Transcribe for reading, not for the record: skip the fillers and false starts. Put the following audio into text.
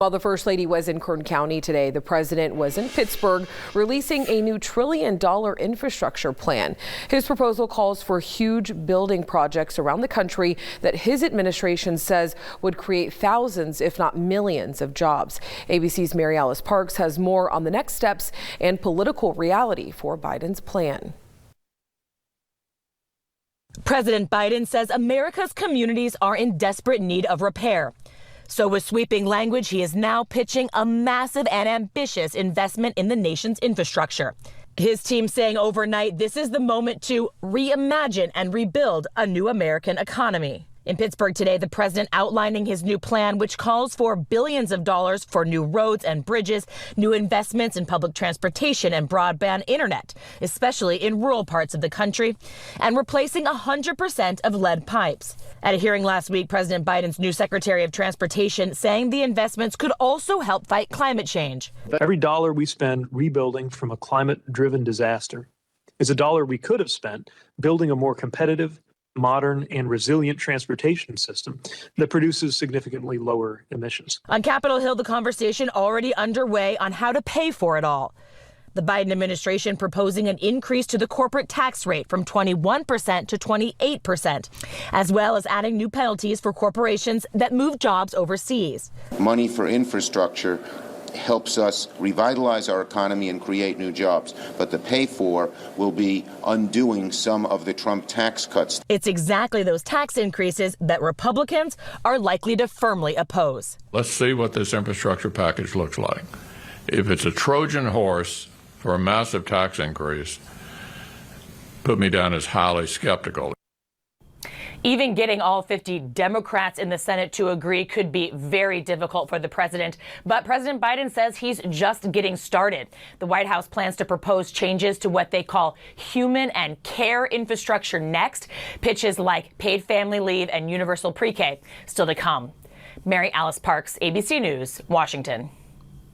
While the First Lady was in Kern County today, the president was in Pittsburgh releasing a new $1 trillion infrastructure plan. His proposal calls for huge building projects around the country that his administration says would create thousands, if not millions, of jobs. ABC's Mary Alice Parks has more on the next steps and political reality for Biden's plan. President Biden says America's communities are in desperate need of repair. So with sweeping language, he is now pitching a massive and ambitious investment in the nation's infrastructure. His team saying overnight, this is the moment to reimagine and rebuild a new American economy. In Pittsburgh today, the president outlining his new plan, which calls for billions of dollars for new roads and bridges, new investments in public transportation and broadband internet, especially in rural parts of the country, and replacing 100% of lead pipes. At a hearing last week, President Biden's new Secretary of Transportation saying the investments could also help fight climate change. Every dollar we spend rebuilding from a climate-driven disaster is a dollar we could have spent building a more competitive, modern and resilient transportation system that produces significantly lower emissions. On Capitol Hill, the conversation already underway on how to pay for it all. The Biden administration proposing an increase to the corporate tax rate from 21% to 28%, as well as adding new penalties for corporations that move jobs overseas. Money for infrastructure helps us revitalize our economy and create new jobs. But the pay for will be undoing some of the Trump tax cuts. It's exactly those tax increases that Republicans are likely to firmly oppose. Let's see what this infrastructure package looks like. If it's a Trojan horse for a massive tax increase, put me down as highly skeptical. Even getting all 50 Democrats in the Senate to agree could be very difficult for the president. But President Biden says he's just getting started. The White House plans to propose changes to what they call human and care infrastructure next. Pitches like paid family leave and universal pre-K still to come. Mary Alice Parks, ABC News, Washington.